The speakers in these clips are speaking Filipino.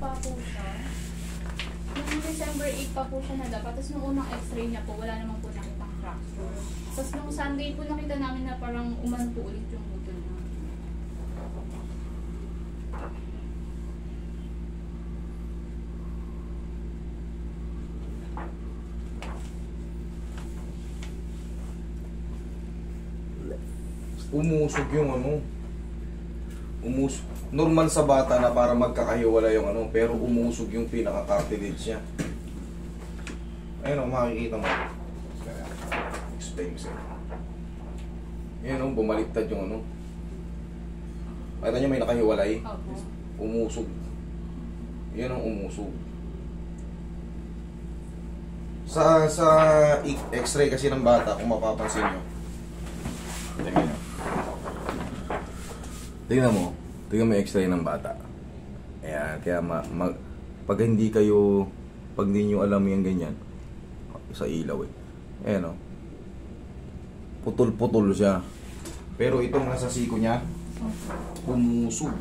pa po siya. Noong December 8 pa po siya nadapa. Tapos nung unang x-ray niya po, wala naman po nakitang fracture. Tapos nung Sunday po nakita namin na parang umano po ulit yung buto niya. Umusog yung ano. Umusog. Normal sa bata na para magkakahiwala yung ano, pero umusog yung pinaka-cartilage niya. Ayun o, makikita mo. Explain sa'yo. Ayun o, bumaliktad yung ano. Makita niyo may nakahiwalay? Opo. Umusog. Yan ang umusog. Sa x-ray kasi ng bata, kung mapapansin nyo. Tingnan mo yung x-ray ng bata. Ayan, kaya pag hindi nyo alam yung ganyan, sa ilaw eh. Ayan o. Putol-putol siya. Pero itong nasa siko niya, umusog.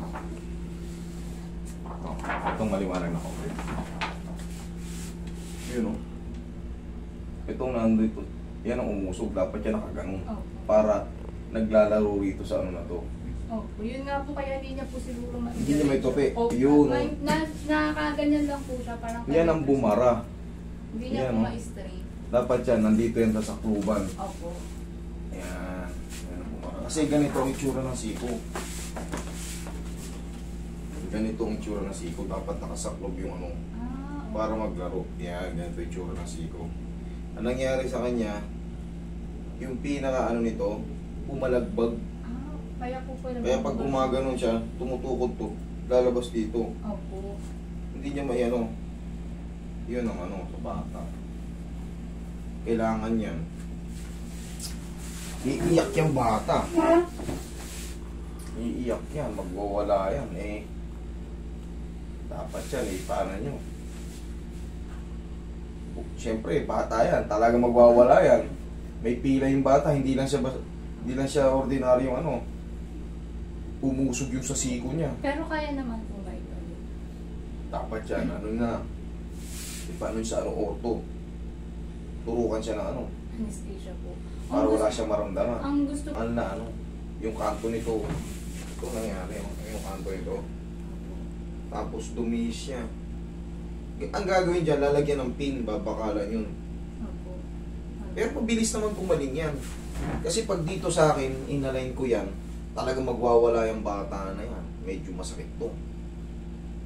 Itong maliwanag na ko. Yun o. Itong nandito, yan ang umusog. Dapat yan nakaganon. Para naglalaro rito sa ano na to. Opo, yun nga po kaya hindi niya po siguro Hindi niya may tope. Opo, Yun. nakaganyan lang po siya. Parang yan ang bumara. Hindi niya yan, po ma-straight. Dapat yan, nandito yan sa sakluban. Opo. Ayan. Yan ang bumara. Kasi ganito ang itsura ng siko. Ganito ang itsura ng siko. Dapat nakasaklob yung ano. Para maglaro. Yan, ganito yung itsura ng siko. Ang nangyari sa kanya, yung pinaka ano nito, umalagbag. Kaya po pala. Kaya pag gumaganon siya, tumutukod to, lalabas dito. Opo. Hindi niya may ano. Yun ang ano sa bata. Kailangan yan. Iiyak yung bata. Iiyak yan, magwawala yan eh. Dapat yan eh, paano nyo? Siyempre, bata yan, talaga magwawala yan. May pila yung bata, hindi lang siya ordinaryong ano. Umusog yung sa siko niya. Pero kaya naman po ba ito? Dapat yan, ano na. Paano sa ano, orto. Turukan siya ng ano. Anesthesia po. Para wala siyang maramdaman. Ang gusto Ano na, ano. Yung kanto nito. Ito nangyari, yung kanto nito. Tapos dumis siya. Ang gagawin dyan, lalagyan ng pin, babakalan yun. Opo. Pero mabilis naman gumaling yan. Kasi pag dito sa akin, inalign ko yan, talagang magwawala yung bata na yan. Medyo masakit to.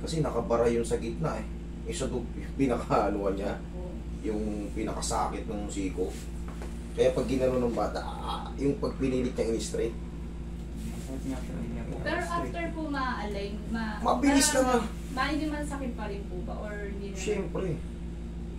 Kasi nakabara yun sa gitna eh. Isa to, yung pinakaaluan niya, yung pinakasakit ng siko. Kaya pag ginano ng bata, yung pag pinilit niya in-straight. Pero after po ma-align, mabilis na nga. Hindi man sakit pa rin po ba? Or hindi naman? Siyempre.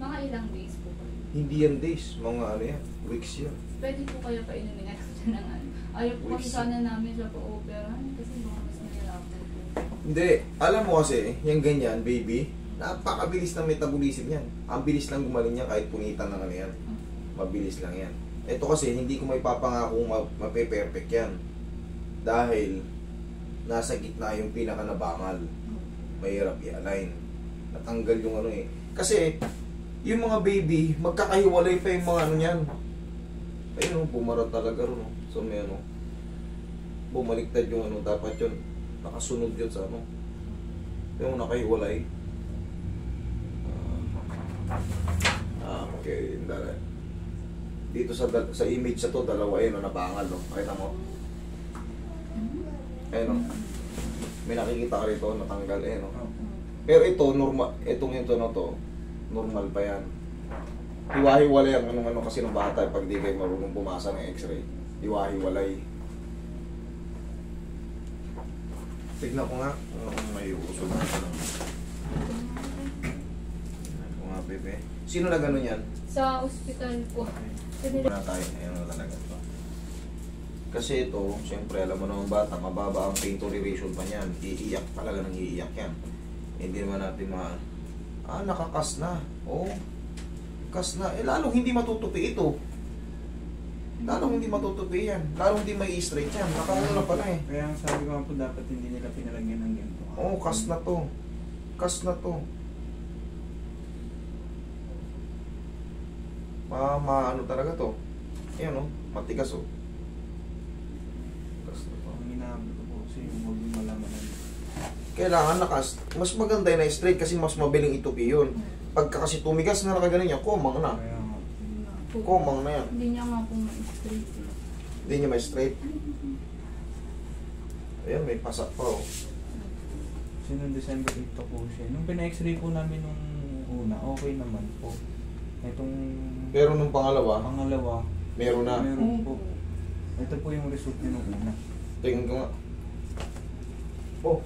Mga ilang days po ba? Hindi yan days, mga ano yan, weeks yan. Pwede po kayo pa inumin natin siya ng ano. Ayaw po kasi sana namin siya po operahan kasi baka mas nahirapan po. Hindi, alam mo kasi, yung ganyan, baby, napakabilis ng metabolism yan. Ang bilis lang gumaling niya kahit punitan ng ano yan. Mabilis lang yan. Ito kasi, hindi ko may papangakong mape-perfect yan. Dahil, nasa gitna yung pinaka-nabangal. Mahirap i-align. Natanggal yung ano eh. Kasi, yung mga baby, magkakahiwalay pa yung mga ano yan. Ayun o, bumara talaga ron o. So may ano, bumaliktad yung ano, dapat yun. Nakasunod yun sa ano. Yung nakahiwalay. Okay, dito sa image sa to, dalawa yun, nabangal no. Pakita mo. Ayun o. May nakikita ka rito, natanggal eh no. Pero ito, normal, ito na to, normal pa yan. Hiwa-hiwalay ang ano kasi ng bata pag di kayo marunong pumasa ng x-ray. Hiwa-hiwalay. Tignan ko nga kung may uso na ito. Tignan ko nga, bebe. Sino na gano'n yan? Sa ospital po. Na tayo, ayun na talaga ito. Kasi ito, siyempre alam mo naman bata, mababa ang pain toleration pa niyan. Iiyak talaga nang iiyak yan. Hindi naman natin nakakas na. Oh, kas na. Eh, lalong hindi matutupi ito. Lalong hindi matutupi yan. Lalong hindi may straight yan. Nakaano na pala eh. Kaya ang sabi ko nga po, dapat hindi nila pinalagyan ng ganito. Oo, kas na to. Kas na to. Ano talaga to. Ayan oh, matigas oh. Kas na to. Ang hinahabol ko po kasi yung huwag yung malaman na Kailangan nakas. Mas maganda na straight kasi mas mabiling itupi yun. Pagka kasi tumigas na nakaganon yan, komang na. kaya nga. Komang na yan. Hindi niya nga po ma-straight eh. Hindi niya may straight. Ayan, may pasak pa oh. Kasi nung December 8 po siya. Nung pina-x-ray po namin nung una, okay naman po. Itong Pero nung pangalawa, pangalawa, meron na. meron po. Ito po yung result niya nung una. Tingnan ko nga. Oh,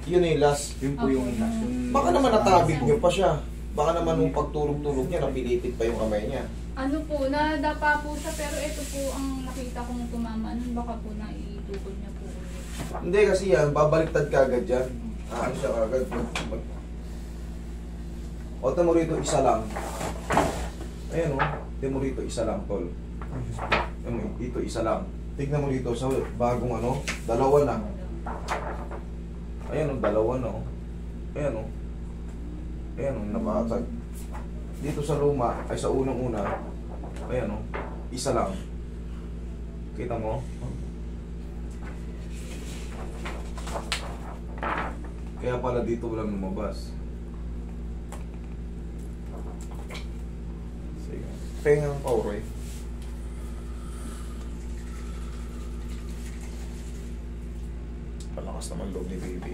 yun na yung last. Yun po yung Okay. last. Yung Baka naman natabig niyo pa siya. Baka naman nung pagtulog-tulog niya, napilitit pa yung kamay niya. Ano po, nadapa po siya pero ito po ang nakita kong tumama nun. Baka po naitukod niya po ulit. Hindi kasi yan, babaliktad ka agad yan. Ano siya kagad. O, tamo rito isa lang. Ayan o, tamo rito isa lang, tol. Ayan mo, dito isa lang. Tignan mo dito sa bagong ano, dalawa na. Ayan o, dalawa na o. Ayan o. Ayan o, napakatag. Dito sa luma, ay sa unang-una, ayan o, isa lang. Kita mo? Kaya pala dito walang lumabas. Sige. Pengang Pauroy. Palakas naman loob ni baby.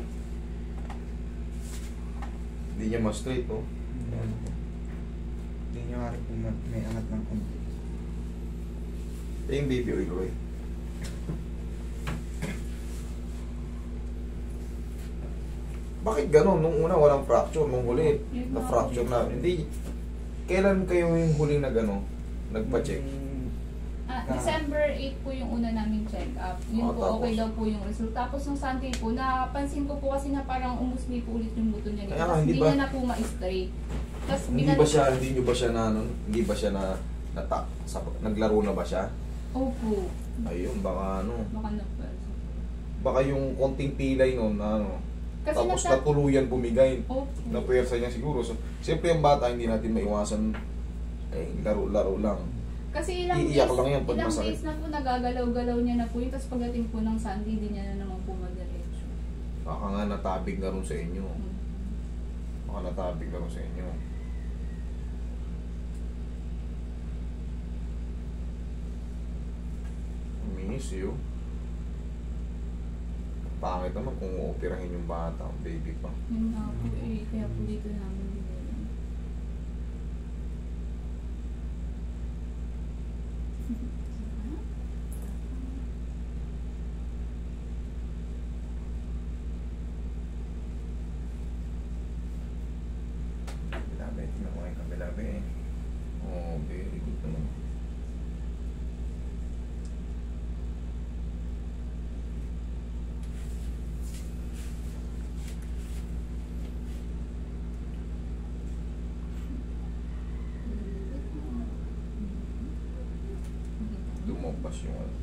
Hindi niya ma-straight, oh. Ayan. Hindi nyo nga rin po may angat ng konti. Ito yung baby oil, Roy. Bakit ganun? Nung una walang fracture, nung huli na-fracture na. Hindi. Kailan kayo yung huling na gano'n? Nagpa-check? December 8 po yung una naming check-up. Yun po, Tapos? okay daw po yung result. Tapos nung Sunday po, napansin ko po kasi na parang umusli po ulit yung buto niya. Kaya nga, Tapos hindi hindi ba- niya na po ma-straight. Tapos Hindi nyo ba siya na, ano, hindi ba siya na, naglaro na ba siya? Opo. Ayun, baka ano, Baka na po. baka yung konting pilay nun, na ano, Kasi tapos natuluyan bumigay. Opo. Napuwersa niya siguro. So, siyempre yung bata, hindi natin maiwasan, laro-laro lang. Kasi ilang Iiyak days, lang yan pag ilang masakit. days na po nagagalaw-galaw niya na po yun. Tapos pagdating po ng Sunday, di niya na naman po madiretso. Baka nga natabig na rin sa inyo. Baka natabig na rin sa inyo. Miss you. Pangit naman kung uoperahin yung bata, ang baby pa. Yun nga po eh. Kaya po dito namin dinala. Kabilabe, tingnan mo yung kabilabe eh. Oh, very good naman. Lumabas yung ano.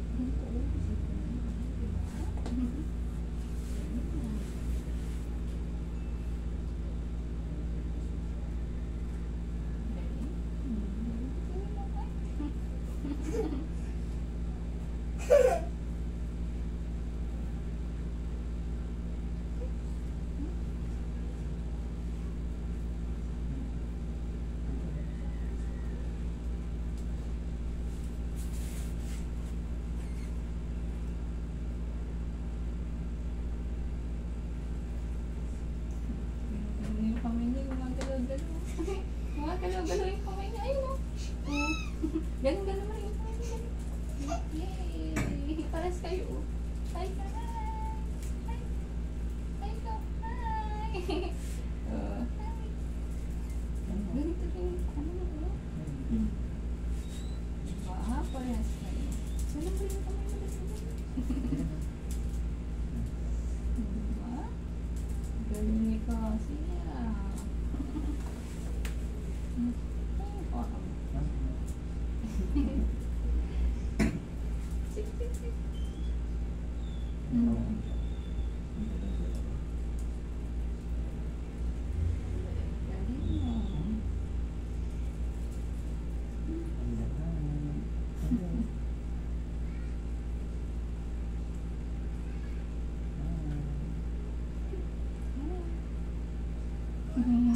Ayun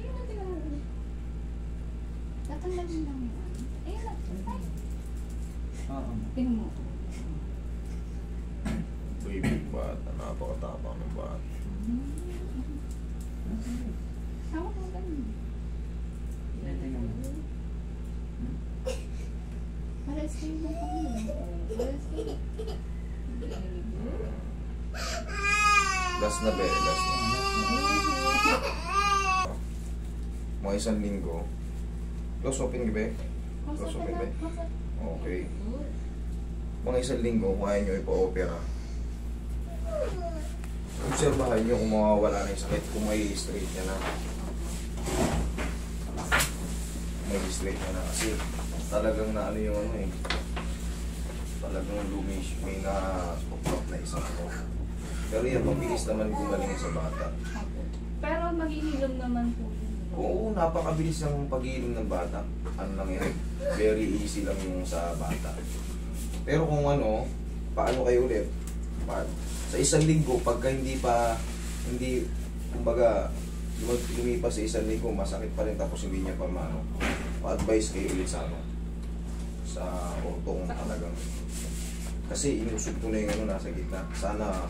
na, tingnan mo. Tatanggalin lang yun. Ayun na. Ay. Oo. Tingnan mo. Baby bata, napakatapang ng bata. Tama ko ganun. Tingnan mo. Pares kayo na kami. Pares kayo. Last na be, last na. Mga isang linggo. Close open gabi? Close open ba? Okay. Mga isang linggo, kung ayaw nyo ipa-opera. Obserbahan nyo kung mawawala na yung sakit, kung may straight na na. May straight na na kasi talagang na ano yung ano eh. Talagang lumish, may na-pop na isang ano. Pero yan, mabilis naman gumaling sa bata. Pero maghihilom naman po yun. Oo, napakabilis ng pag-iinom ng bata. Ano lang yan, very easy lang yung sa bata. Pero kung ano, paano kayo ulit? Sa isang linggo, pagka kumbaga, lumipas sa isang linggo, masakit pa rin tapos hindi niya pa maano, pa-advise kayo ulit sa ano, sa ortong talagang. Kasi inusog ko na yung ano, nasa gitna. Sana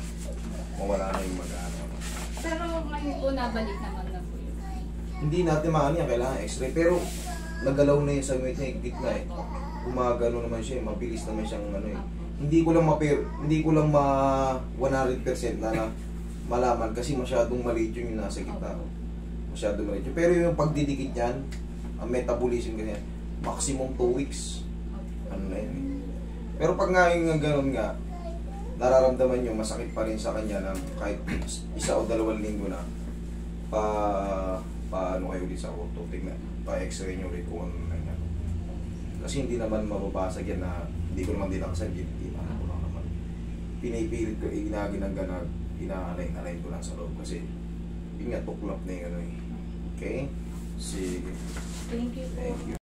mawala na yung mag-ano. Pero ngayon po nabalik naman na po yun. Hindi natin maano yan, kailangan x-ray. Pero nagalaw na yun sa gitna eh. Gumagano naman siya, mabilis naman siyang ano eh. Hindi ko lang 100% na malaman kasi masyadong maliit yung nasa gitna. Masyadong maliit yun. Pero yung pagdidikit niyan, ang metabolism kasi maximum 2 weeks. Ano na yun eh. Pero pag nga yung gano'n nga, nararamdaman nyo, masakit pa rin sa kanya na kahit 1 o 2 linggo na, paano kayo ulit sa auto, tignan, pa-x-ray nyo ulit kung ano na yan. Kasi hindi naman mababasag yan na, hindi ko naman dinakasag, hindi naman ko lang naman. Pinipilit ko, ginaginaganag, ina-align ko lang sa loob kasi, yun nga, tuklap na yung ano eh. Okay? Sige. Thank you po. Thank you.